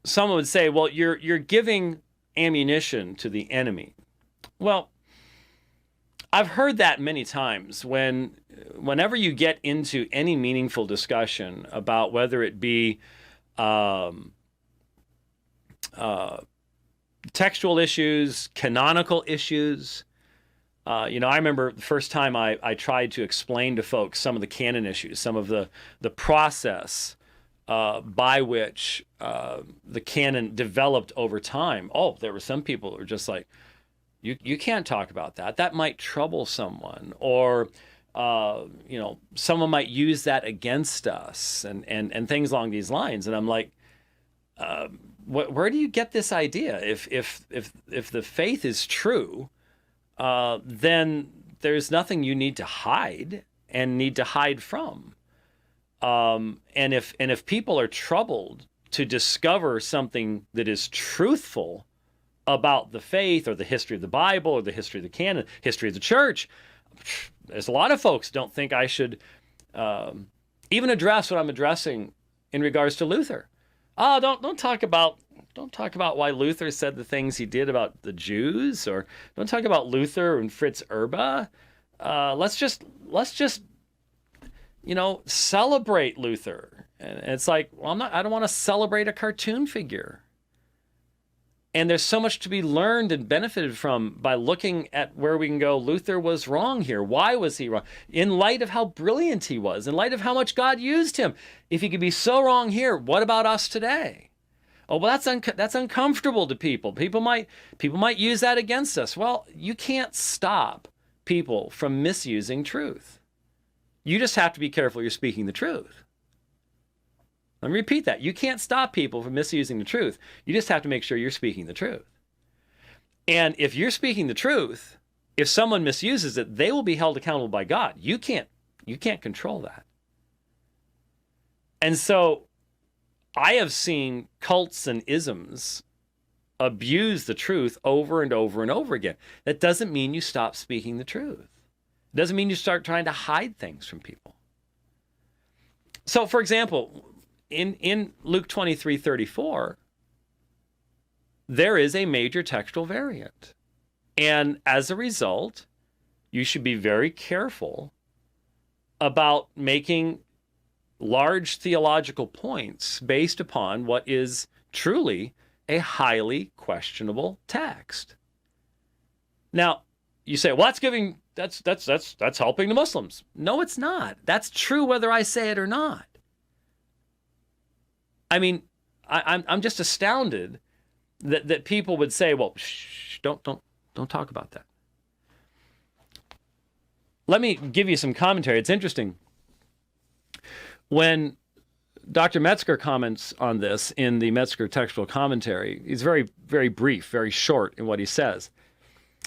someone would say, well, you're giving ammunition to the enemy. Well, I've heard that many times whenever you get into any meaningful discussion about whether it be textual issues, canonical issues. I remember the first time I tried to explain to folks some of the canon issues, some of the process by which the canon developed over time. Oh, there were some people who were just like, you can't talk about that. That might trouble someone, or someone might use that against us, and things along these lines. And I'm like, where do you get this idea? If the faith is true, then there's nothing you need to hide and need to hide from. And if people are troubled to discover something that is truthful about the faith or the history of the Bible or the history of the canon, history of the church, there's a lot of folks don't think I should even address what I'm addressing in regards to Luther. Oh, don't talk about why Luther said the things he did about the Jews, or don't talk about Luther and Fritz Erba. Let's just celebrate Luther. And it's like, well, I don't want to celebrate a cartoon figure. And there's so much to be learned and benefited from by looking at where we can go, Luther was wrong here. Why was he wrong? In light of how brilliant he was, in light of how much God used him. If he could be so wrong here, what about us today? Oh, well, that's uncomfortable to people. People might use that against us. Well, you can't stop people from misusing truth. You just have to be careful you're speaking the truth. Let me repeat that. You can't stop people from misusing the truth. You just have to make sure you're speaking the truth. And if you're speaking the truth, if someone misuses it, they will be held accountable by God. You can't control that. And so I have seen cults and isms abuse the truth over and over and over again. That doesn't mean you stop speaking the truth. It doesn't mean you start trying to hide things from people. So, for example, in Luke 23:34, there is a major textual variant. And as a result, you should be very careful about making large theological points based upon what is truly a highly questionable text. Now, you say, well, that's helping the Muslims. No, it's not. That's true whether I say it or not. I mean, I'm just astounded that people would say, well, shh, don't talk about that. Let me give you some commentary. It's interesting. When Dr. Metzger comments on this in the Metzger textual commentary, he's very, very brief, very short in what he says.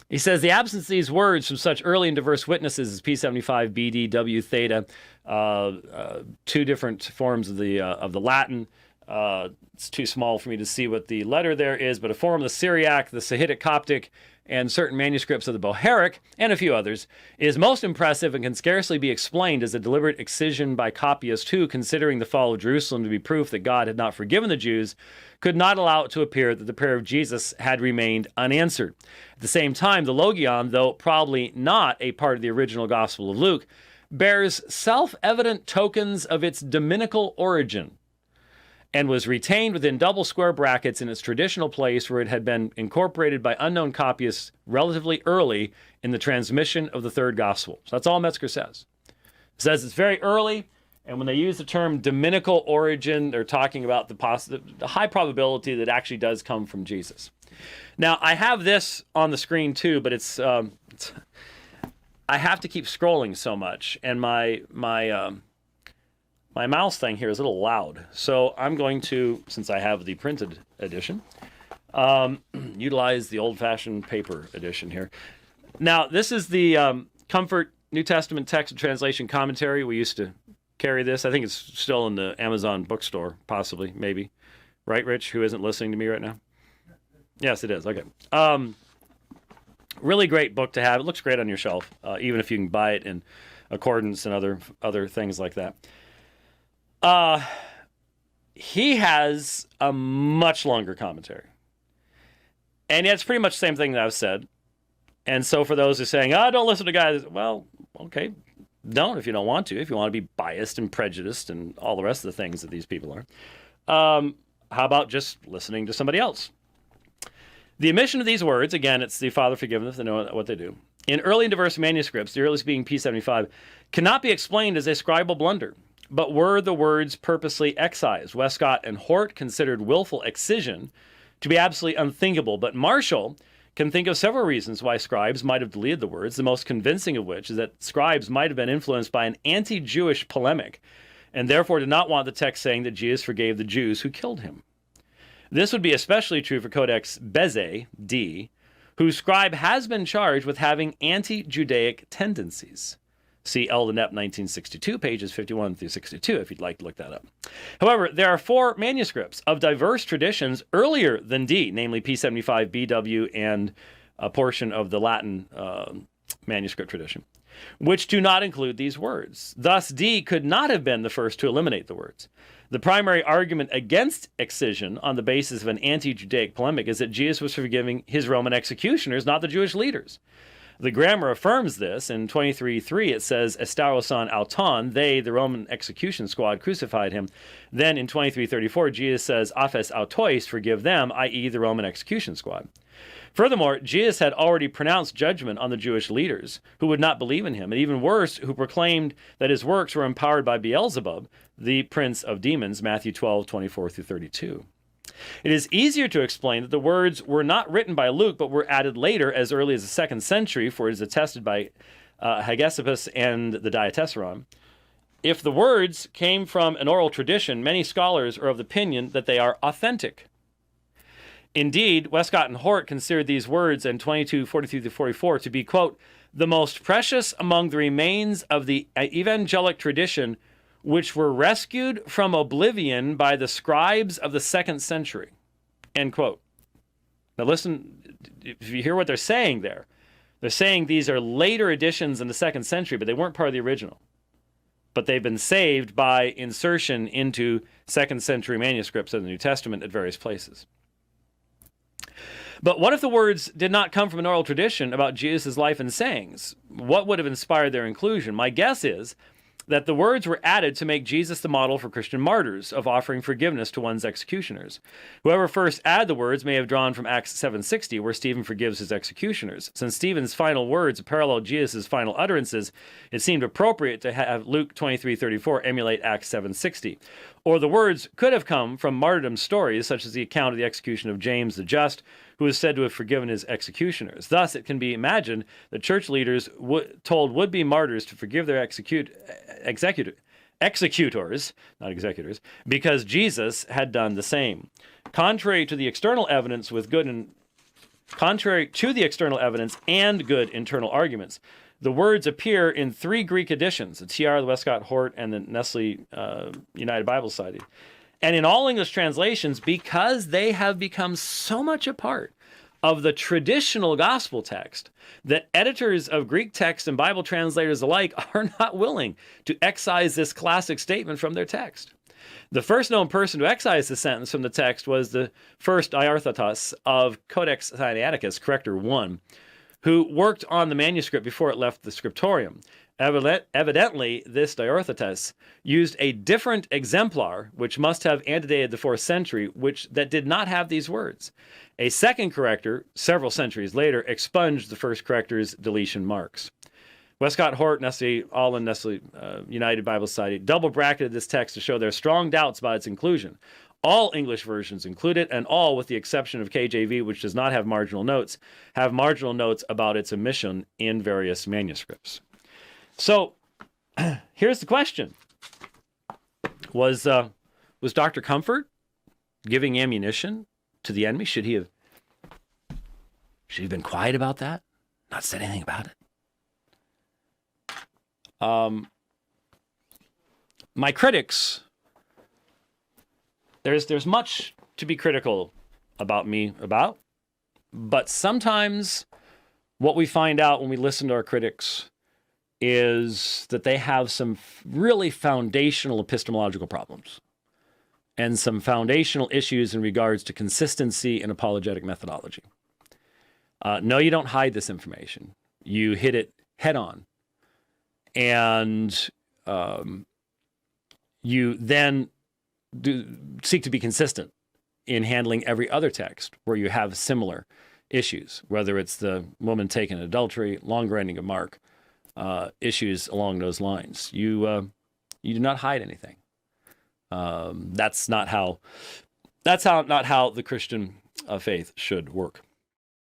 He says, the absence of these words from such early and diverse witnesses as P75, BD, W, theta, two different forms of the Latin. It's too small for me to see what the letter there is, but a form of the Syriac, the Sahidic Coptic, and certain manuscripts of the Bohairic, and a few others, is most impressive and can scarcely be explained as a deliberate excision by copyists who, considering the fall of Jerusalem to be proof that God had not forgiven the Jews, could not allow it to appear that the prayer of Jesus had remained unanswered. At the same time, the Logion, though probably not a part of the original Gospel of Luke, bears self-evident tokens of its dominical origin, and was retained within double square brackets in its traditional place where it had been incorporated by unknown copyists relatively early in the transmission of the third gospel. So that's all Metzger says. He says it's very early, and when they use the term dominical origin, they're talking about the high probability that it actually does come from Jesus. Now, I have this on the screen too, but it's I have to keep scrolling so much, and my mouse thing here is a little loud. So I'm going to, since I have the printed edition, utilize the old-fashioned paper edition here. Now, this is the Comfort New Testament Text and Translation Commentary. We used to carry this. I think it's still in the Amazon bookstore, possibly, maybe. Right, Rich, who isn't listening to me right now? Yes, it is. Okay. Really great book to have. It looks great on your shelf, even if you can buy it in Accordance and other things like that. he has a much longer commentary. And yet it's pretty much the same thing that I've said. And so for those who are saying, oh, don't listen to guys, well, okay, don't if you don't want to. If you want to be biased and prejudiced and all the rest of the things that these people are. How about just listening to somebody else? The omission of these words, again, it's the Father forgive them, they know what they do, in early and diverse manuscripts, the earliest being P75, cannot be explained as a scribal blunder, but were the words purposely excised. Westcott and Hort considered willful excision to be absolutely unthinkable, but Marshall can think of several reasons why scribes might have deleted the words, the most convincing of which is that scribes might have been influenced by an anti-Jewish polemic, and therefore did not want the text saying that Jesus forgave the Jews who killed him. This would be especially true for Codex Bezae, D, whose scribe has been charged with having anti-Judaic tendencies. See L. Lennep, 1962, pages 51 through 62, if you'd like to look that up. However, there are 4 manuscripts of diverse traditions earlier than D, namely P75, BW, and a portion of the Latin manuscript tradition, which do not include these words. Thus, D could not have been the first to eliminate the words. The primary argument against excision on the basis of an anti-Judaic polemic is that Jesus was forgiving his Roman executioners, not the Jewish leaders. The grammar affirms this. In 23:3, it says, Estaurosan auton, they, the Roman execution squad, crucified him. Then in 23:34, Jesus says, Aphes autois, forgive them, i.e. the Roman execution squad. Furthermore, Jesus had already pronounced judgment on the Jewish leaders who would not believe in him, and even worse, who proclaimed that his works were empowered by Beelzebub, the prince of demons, Matthew 12:24 through 32. It is easier to explain that the words were not written by Luke, but were added later as early as the 2nd century, for it is attested by Hegesippus and the Diatessaron. If the words came from an oral tradition, many scholars are of the opinion that they are authentic. Indeed, Westcott and Hort considered these words in 22:43-44 to be, quote, the most precious among the remains of the evangelic tradition which were rescued from oblivion by the scribes of the 2nd century, end quote. Now listen, if you hear what they're saying there, they're saying these are later additions in the 2nd century, but they weren't part of the original. But they've been saved by insertion into 2nd century manuscripts of the New Testament at various places. But what if the words did not come from an oral tradition about Jesus' life and sayings? What would have inspired their inclusion? My guess is that the words were added to make Jesus the model for Christian martyrs of offering forgiveness to one's executioners. Whoever first added the words may have drawn from Acts 7:60, where Stephen forgives his executioners. Since Stephen's final words parallel Jesus' final utterances, it seemed appropriate to have Luke 23:34 emulate Acts 7:60. Or the words could have come from martyrdom stories, such as the account of the execution of James the Just, who is said to have forgiven his executioners. Thus, it can be imagined that church leaders told would-be martyrs to forgive their executors, not executors, because Jesus had done the same. Contrary to the external evidence and good internal arguments, the words appear in 3 Greek editions, the TR, the Westcott Hort, and the Nestle United Bible Society. And in all English translations, because they have become so much a part of the traditional gospel text that editors of Greek text and Bible translators alike are not willing to excise this classic statement from their text. The first known person to excise the sentence from the text was the first Diarthatus of Codex Sinaiticus, Corrector 1, who worked on the manuscript before it left the scriptorium. Evidently, this Diarthatus used a different exemplar, which must have antedated the 4th century, that did not have these words. A second corrector, several centuries later, expunged the first corrector's deletion marks. Westcott Hort, Nestle-Aland, Nestle United Bible Society double bracketed this text to show their strong doubts about its inclusion. All English versions include it, and all, with the exception of KJV, which does not have marginal notes, have marginal notes about its omission in various manuscripts. So, here's the question. Was Dr. Comfort giving ammunition to the enemy? Should he have been quiet about that? Not said anything about it? My critics, there's much to be critical about me about, but sometimes what we find out when we listen to our critics is that they have some really foundational epistemological problems. and some foundational issues in regards to consistency and apologetic methodology. No, you don't hide this information. You hit it head on. And you then seek to be consistent in handling every other text where you have similar issues, whether it's the woman taken in adultery, longer ending of Mark, issues along those lines. You do not hide anything. That's not how the Christian faith should work.